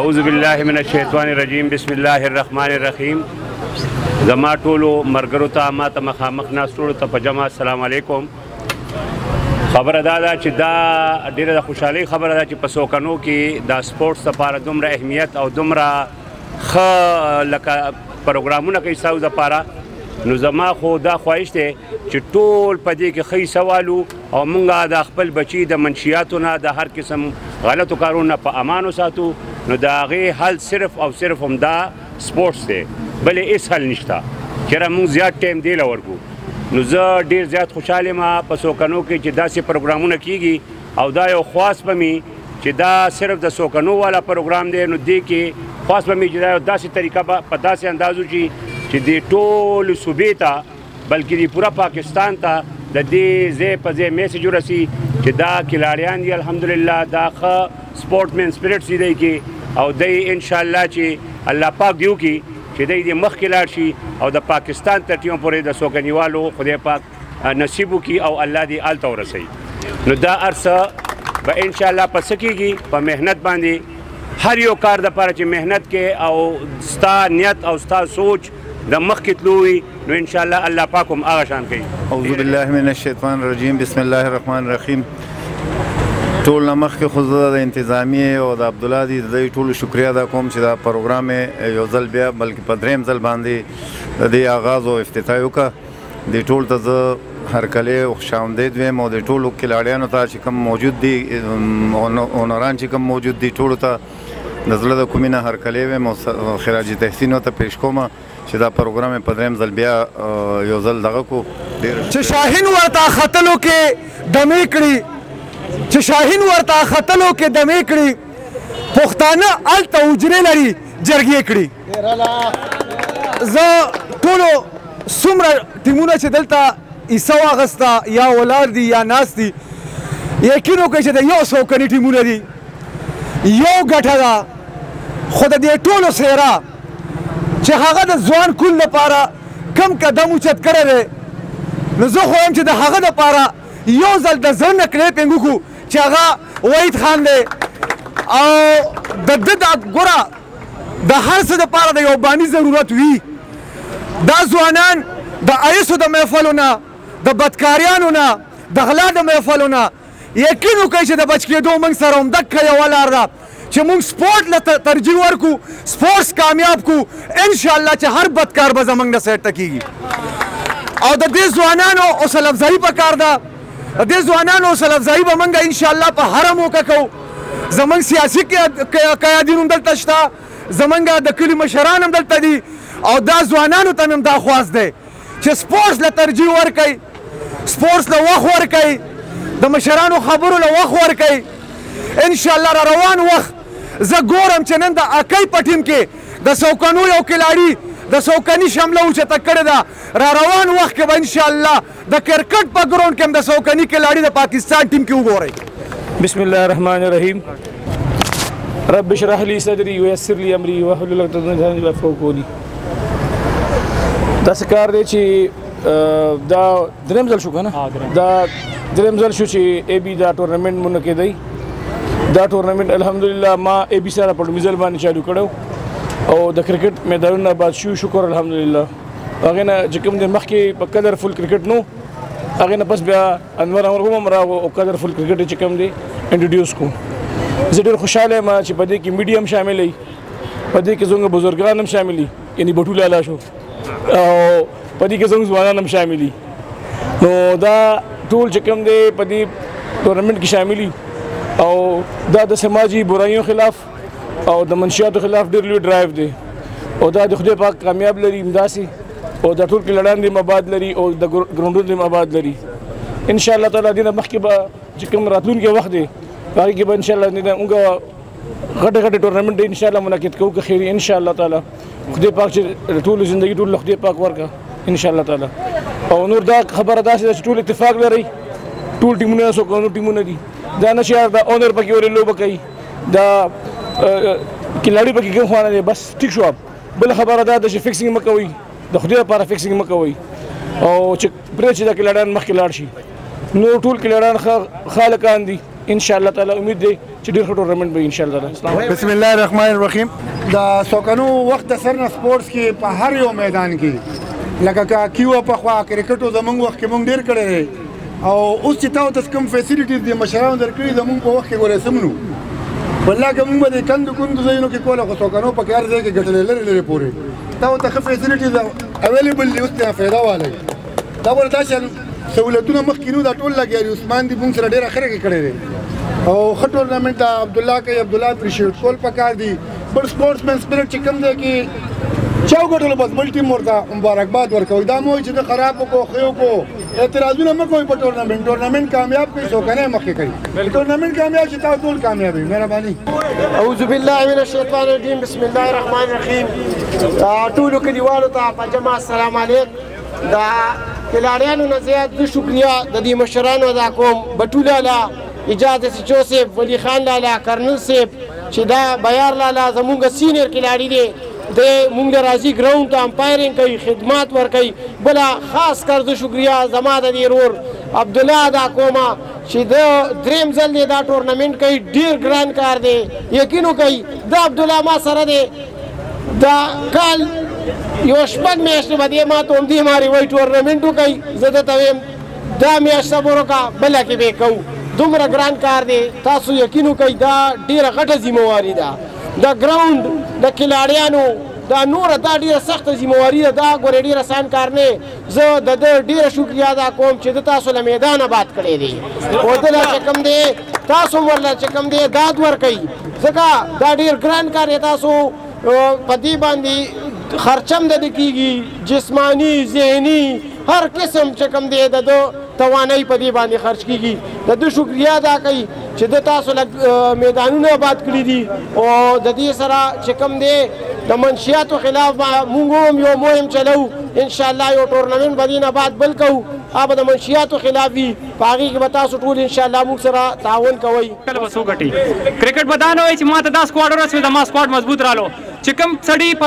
اعوذ بالله من الشیطان الرجیم بسم الله الرحمن الرحیم زما ټولو مرګرو ته ما ته مخامخ ناست ټولو ته په جمع السلام علیکم. خبره دا ده چې دا ډېره د خوشحالۍ خبره ده چې په سوکنو کې د سپورټس لپاره دومره اهمیت او دومره ښه لکه پروګرامونه کوي ستاسو دپاره. نو زما خو دا خواهش دی چې ټول په دې کې ښه سوالو او مونږ د خپل بچي د منشیاتو نه د هر قسم غلطو کارونو نه په امان وساتو. نو د هغې حل صرف او صرف همدا سپورټس دی، بلې هېڅ حل نشته. چېرې موږ زیات ټایم دې له ورکو. نو زه ډېر زیات خوشحال یم په سوکنو کې چې داسې پروګرامونه کیږي او دا یو خواست به مي چې دا صرف د سوکنو والا پروګرام دی. نو دې کې خواست به مي چې دا یو داسې طریقه په داسې انداز وشي چې دې ټولو صوبې ته بلکې د پوره پاکستان ته د دې ځای په ځای میسج ورسي چې دا کلاړیان دي الحمدلله دا ښه سپورټ مین سپریټس دي دی کې او دی انشاءالله چې الله پاک دی وکړي چې دی دې مخکې لاړ شي او د پاکستان تر ټیمو پورې د سوکنیوالو خدای پاک نصیب وکړي او الله دې هلته ورسوي. نو دا هر څه به انشاءالله په څه کېږي په محنت باندې. هر یو کار دپاره چې محنت کې او ستا نیت او ستا سوچ د مخکې تلو وي نو انشاءالله الله پاک هم هغه شان کوي. اعوذ بالله من الشیطان الرجیم بسم الله الرحمن الرحیم. ټول نه مخکې خو زه د انتظامیې او د عبدالله دي د دوی ټولو شکریه ادا کوم چې دا پروګرام یو ځل بیا بلکې په درېیم ځل باندې د دې آغاز او افتتاح وکړه. دې ټول ته زه هرکلی او خوش آمدید ویم او د ټولو کلاړیانو ته چې کوم موجود دي اونران چې کوم موجود دي ټولو ته د زړه د کومې نه هرکلی ویم او خراج تحسین ورته پیش کوم چې دا پروګرام په درېیم ځل بیا یو ځل دغه کو چې شاهین ورته ختلو کې دمې کړي چې شاهین ورته ختلو کې دمې کړي پښتانه هلته حجرې لري جرګې کړي. زه ټولو څومره ټیمونه چې دلته حصه واخسته یا ولاړ دي یا ناست دي یقین وکړئ چې د یو سوکني ټیمونه دي یو ګټه ده خو د دې ټولو څېره چې هغه د ځوان کل لپاره کم قدم اوچت کړی دی نو زه خو وایم چې د هغه دپاره یو ځل د زړه نه کلیپینګ وکړو چې هغه وحید خان دی او د ده دا ګوره د هر څه دپاره د یو باني ضرورت وي. دا ځوانان د ایسو د محفلو نه د بدکاریانو نه د غلا د محفلو نه یقین وکړئ چې د بچ کېدو موږ سره همدکه یوه لار ده چې موږ سپورټ له ترجیح ورکړو سپورټس کامیاب کړو انشاءالله چې هر بدکار به زموږ نه سایډ ته کېږي. او د دې ځوانانو حوصله افزایي پکار ده. د دې ځوانانو حوصله افزایي به موږ انشاءالله په هره موقع کوو. زموږ سیاسي قیادین هم دلته شته زموږ د کلي مشران هم دلته دي او دا ځوانانو ته مې هم دا خواست دی چې سپورټس له ترجیح ورکوئ سپورټس له وخت ورکوئ د مشرانو خبرو له وخت ورکوئ انشاءالله را روان وخت زه ګورم چې نن د اکۍ په ټیم کې د سوکنو یو کلاړي د سوکني شمله اوچته کړې ده را روان وخت کې به انشاءالله د کرکټ په ګراونډ کې هم د سوکني کلاړي د پاکستان ټیم کې وګورئ. بسم الله الرحمن الرحیم. رب اشرح لي صدري ويسر لي امري واحلل عقدة من لساني يفقهوا قولي. داسې کار دی چې دا درېیم ځل شو که نه دا درېیم ځل شو چې اے بي دا ټورنمنټ منعقدوي. دا ټورنمنټ الحمدلله ما اے بي سره په لومړي ځل باندې چالو کړی او د کرکټ میدانونه آباد شو شکر الحمدلله. هغې نه چې کوم دی مخکې په کلرفل کرکټ نو هغې نه پس بیا انور احمد هم راغو او کلرفل کرکټ چې کوم دی انټروډیوس کړو. زه ډېر خوشحاله یم چې په دې کې میډیا هم شامل وي په دې کې زموږ بزرګان هم شامل دي یعنې بټو لالا شو او په دې کې زموږ ځوانان هم شامل دي. نو دا ټول چې کوم دی په دې ټورنمنټ کې شامل دي او دا د سماجي براییو خلاف او د منشیاتو خلاف ډېر لوی ډرایو دی او دا د خدای پاک کامیاب لري همداسې او دا ټول کلاړان دې آباد لري او د ګراونډونو دې آباد لري انشاءالله تعالی. دې نه مخکې به چې کوم راتلونکی وخت دی هغې کې به انشاءالله موږ غټه غټه ټورنمنټ دی انشاءالله منعقد کوو که خیري انشاءالله تعالی. خدای پاک چې ټولو زندګي ټول خدای پاک ورکړه انشاءالله تعالی. او نور دا خبره داسې ده چې ټول اتفاق لرئ ټول ټیمونه سوکنو ټیمونه دي دا نه چې یار دا اونر پکې ولې لوبه کوي دا کلاړي پکې کوم خوانه دی بس ټیک شو. بل خبره دا ده چې فکسینګ مه کوئ د خدای لپاره فکسینګ مه کوئ او چې پرې چې دا کلاړیان مخکې لاړ شي. نور ټول کلاړیان ښه هلکان دي ان شاء الله تعالی امید دی چې ډیر ښه ټورنمنت به ان شاء الله تعالی. بسم الله الرحمن الرحیم. د سوکنو وخت سرنا سپورټس کې په هر یو میدان کې لکه کیو په خوا کرکټو زمونږ وخت کې مونږ ډیر کړی او اوس چې تاسو کوم فیسیلیټیز د مشرانو درکړي زمونږ په وخت کې ګورې سمنو والله که مونږ به د کندو ځایونو کې کوله خو سوکنو په کې هر ځای کې ګټلې لرې پورې تاسو ته ښه فیسیلیټیز اویلیبل دي اوس ته فایده والی دا ور داسې سہولتونه مخکې نو دا ټول لګیا دي عثمان دي مونږ سره ډېره ښه راکړې کړی دی او ښه ټورنمنټ د عبدالله کوي عبدالله اپریشیټ کول پکار دي بل سپورټس مین سپرټ چې کوم دی کې چا وګټلو بس بل ټیم ورته مبارکباد ورکوي دا مو وایي چې د خراب وکړو ښه وکړو اعتراضونه مه کوئ په ټورنمنټ کامیاب کوي سوکنه مخکې کوي ټورنمنټ کامیاب چې تاسو ټول کامیاب وي مهرباني. اعوذ بالله من الشیطان الرجیم بسم الله الرحمن الرحیم. ټولو کلیوالو ته په جمع السلام علیکم. دا کلاریانو نه زیات د شکریا د دې مشرانو ادا کوم بټوله لا اجازه سچو صاحب ولی خان لالا کرنل صاحب چې دا بیار لالا زمونږ سینیر کلاړي دی د مونږ راځي ګراوند ته امپایرینګ کوي خدمات ورکوي بله خاص کر د شکریا زما د دې رور عبدالله ادا کومه چې د دریم ځل دی دا ټورنمنټ کوي ډېر ګران کار دی یقین وکوئ دا عبدالله ما سره دی دا کال یو شپږ میاشتې به دی ما ته همدې مارې وایي ټورنمنټ وکوئ زه درته ویم دا میاشت صبر وکړه بله کې به یې کوو دومره ګران کار دی تاسو یقین وکئ دا ډیره غټه ذمہواري ده د ګراوند د کلاړیانو دا نوره دا ډیره سخته ذمہواري ده دا ګورې ډېر اسان کار نه زه د ده ډیره شکریا ادا کوم چې د تاسو له میدان آباد کړی دی او ده له چې کوم دی تاسو هم ورله چې کوم دی داد ورکوئ ځکه دا ډېر ګران کار دی تاسو په دې باندې خرچم د ده کېږي جسماني ذهني هر قسم چې کوم دی د ده توانایي په دې باندې خرچ کېږي د ده شکریا ادا کوي چې د تاسو میدانونه آباد کړي دي او د دې سره چې کوم دی د منشیاتو خلاف مونږ هم یو مهم چلو انشاءالله یو ټورنمنټ به دې نه بعد بل کوو هغه د منشیاتو خلاف وي په هغې کې به تاسو ټول انشاءالله موږ سره تعاون کوئ. کله به څوک ګټي کرکټ به دا نه وایي چې ما ته دا سکواډ ورسوي زما سکواډ مضبوط رالو چې کوم سړي په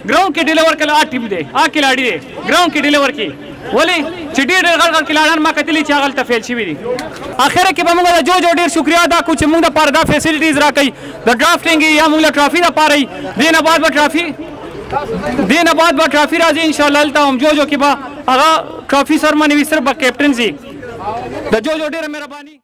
ګراوند کې ډیلیور کړه ټیم دی کلاړي دی ګراوند کې ډیلیور کړي ولې چې ډېر غړ غړ کلاړان ما کتلي چې هغه هلته فیل شوي دي اخره کې به موږ د جو ډېر شکریا ادا کړو چې موږ دپاره دا فیسیلیټیز راکوي د ډرافټینګ یا موږ له ټرافي دپاره یي دې نه بعد به ټرافي راځي انشاءالله هلته هم جوجو کې به هغه ټرافي سرمنوي صرف به کیپټن سي د جوجو ډېره مهرباني